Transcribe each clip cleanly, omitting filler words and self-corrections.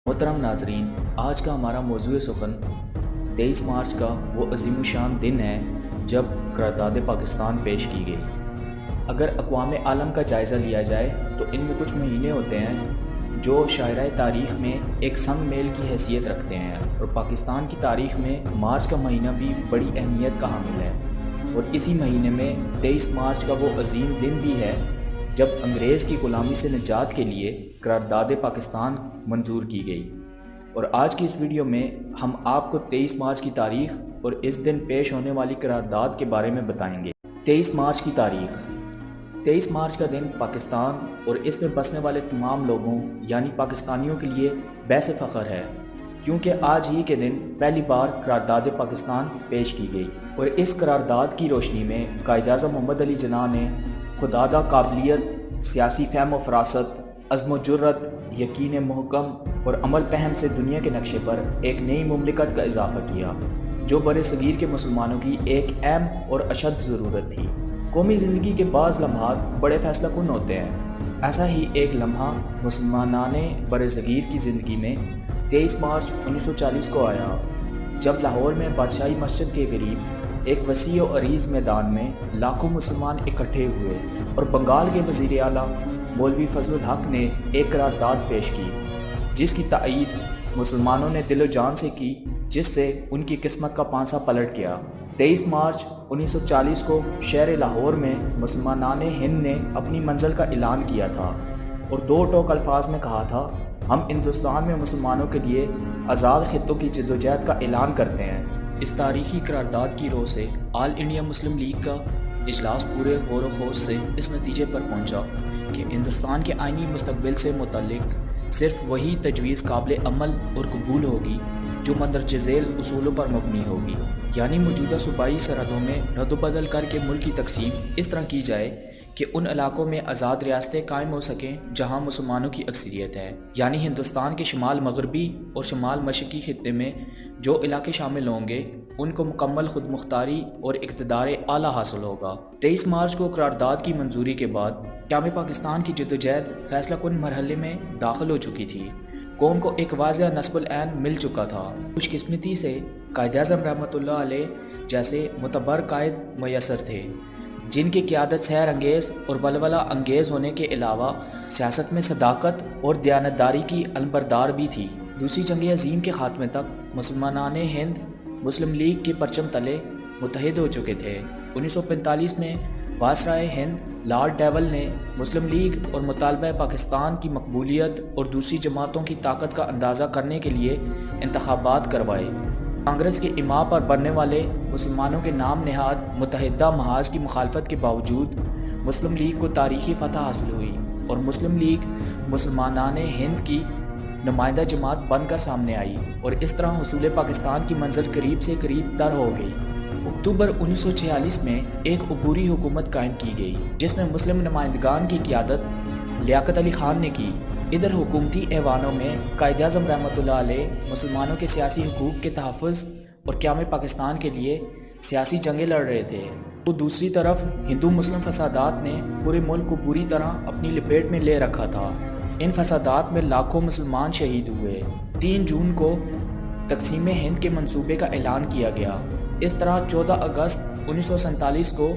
मोहतरम नाजरीन, आज का हमारा मौजूद सुखन 23 मार्च का वो अजीम शान दिन है जब करारदाद पाकिस्तान पेश की गई। अगर अक़वाम आलम का जायज़ा लिया जाए तो इनमें कुछ महीने होते हैं जो शायरा तारीख़ में एक संग मेल की हैसियत रखते हैं, और पाकिस्तान की तारीख़ में मार्च का महीना भी बड़ी अहमियत का हामिल है। और इसी महीने में 23 मार्च का वो अजीम दिन भी है जब अंग्रेज़ की ग़ुलामी से निजात के लिए करारदाद पाकिस्तान मंजूर की गई। और आज की इस वीडियो में हम आपको 23 मार्च की तारीख़ और इस दिन पेश होने वाली करारदाद के बारे में बताएंगे। 23 मार्च की तारीख़। 23 मार्च का दिन पाकिस्तान और इसमें बसने वाले तमाम लोगों यानी पाकिस्तानियों के लिए बैस फ़ख्र है, क्योंकि आज ही के दिन पहली बार करारदाद पाकिस्तान पेश की गई। और इस करारदाद की रोशनी में कायद-ए-आज़म मोहम्मद अली जिन्ना ने खुदादा काबिलियत, सियासी फ़हम व फ़रासत, अज़्म व जुर्रत, यकीन महकम और अमल पहम से दुनिया के नक्शे पर एक नई मुमलिकत का इजाफ़ा किया, जो बरे सगीर के मुसलमानों की एक अहम और अशद ज़रूरत थी। कौमी ज़िंदगी के बाज़ लम्हात बड़े फ़ैसला कुन होते हैं। ऐसा ही एक लम्हा मुसलमानाने बरे सगीर की ज़िंदगी में 23 मार्च 1940 को आया, जब लाहौर में बादशाही मस्जिद के करीब एक वसी और अरीज़ मैदान में लाखों मुसलमान इकट्ठे हुए और बंगाल के वज़ीर आला मौलवी फजलुल हक ने एक करारदाद पेश की, जिसकी तायीद मुसलमानों ने दिलो जान से की, जिससे उनकी किस्मत का पांसा पलट गया। 23 मार्च 1940 को शहर लाहौर में मुसलमानाने हिंद ने अपनी मंजिल का ऐलान किया था और दो टोक अल्फाज में कहा था, हम हिंदुस्तान में मुसलमानों के लिए आज़ाद खित्तों की जद्दोजहद का ऐलान करते हैं। इस तारीख़ी करारदाद की रोह से ऑल इंडिया मुस्लिम लीग का इजलास पूरे गौर व खौज से इस नतीजे पर पहुंचा कि हिंदुस्तान के आइनी मुस्तक़बिल से मुतल्लिक़ सिर्फ वही तजवीज़ काबिल अमल और कबूल होगी जो मंदरज झेल उसूलों पर मबनी होगी, यानी मौजूदा सूबाई सरहदों में रद्द-बदल करके मुल्क की तकसीम इस तरह की जाए कि उन इलाकों में आज़ाद रियासतें कायम हो सकें जहाँ मुसलमानों की अक्सरियत है। यानी हिंदुस्तान के शुमाल मगरबी और शुमाल मशरक़ी खित्ते में जो इलाके शामिल होंगे उनको मुकम्मल खुद मुख्तारी और इक़्तिदार आला हासिल होगा। 23 मार्च को करारदाद की मंजूरी के बाद क़याम पाकिस्तान की जद्दोजहद फ़ैसला कुन मरहले में दाखिल हो चुकी थी। कौम को एक वाज़ेह नस्बुल ऐन मिल चुका था। खुशकिस्मती से कायद-ए-आज़म रहमतुल्लाह अलैह जैसे मुतबर कायद मुयस्सर थे, जिनकी क़यादत सैर अंगेज़ और वलवला अंगेज़ होने के अलावा सियासत में सदाकत और दयानतदारी की अलबरदार भी थी। दूसरी जंग अज़ीम के ख़ात्मे तक मुसलमानाने हिंद मुस्लिम लीग के परचम तले मुत्तहिद हो चुके थे। 1945 में वायसराय हिंद लॉर्ड डेवल ने मुस्लिम लीग और मुतालबा पाकिस्तान की मकबूलियत और दूसरी जमातों की ताकत का अंदाज़ा करने के लिए इंतखाबात करवाए। कांग्रेस के इमा पर बनने वाले मुसलमानों के नाम नहाद मुत्तहिदा महाज की मुखालफत के बावजूद मुस्लिम लीग को तारीख़ी फ़तह हासिल हुई और मुस्लिम लीग मुसलमानाने हिंद की नुमाइंदा जमात बनकर सामने आई और इस तरह हुसूल पाकिस्तान की मंजिल करीब से करीब तर हो गई। अक्टूबर 1946 में एक अबूरी हुकूमत कायम की गई, जिसमें मुस्लिम नुमाइंदगान की क़यादत लियाकत अली ख़ान ने की। इधर हुकूमती ऐवानों में कायद-ए-आज़म रहमतुल्लाह अलैह मुसलमानों के सियासी हुकूक के तहफ़्फ़ुज़ और क़याम पाकिस्तान के लिए सियासी जंगें लड़ रहे थे, तो दूसरी तरफ हिंदू मुस्लिम फसादात ने पूरे मुल्क को बुरी तरह अपनी लपेट में ले रखा था। इन फसादात में लाखों मुसलमान शहीद हुए। 3 जून को तक़सीम हिंद के मंसूबे का ऐलान किया गया। इस तरह 14 अगस्त 1947 को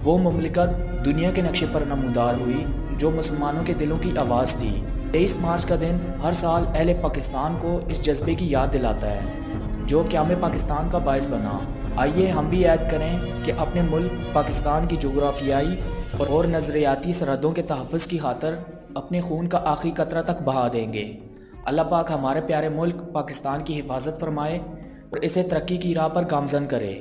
वो मुमलिकत दुनिया के नक्शे पर नमूदार हुई जो मुसलमानों के दिलों की आवाज़ थी। 23 मार्च का दिन हर साल अहले पाकिस्तान को इस जज्बे की याद दिलाता है जो क़याम पाकिस्तान का बायस बना। आइए हम भी याद करें कि अपने मुल्क पाकिस्तान की जोग्राफियाई और नज़रियाती सरहदों के तहफ़्फ़ुज़ की खातर अपने खून का आखिरी कतरा तक बहा देंगे। अल्लाह पाक हमारे प्यारे मुल्क पाकिस्तान की हिफाजत फरमाए और इसे तरक्की की राह पर गामज़न करे।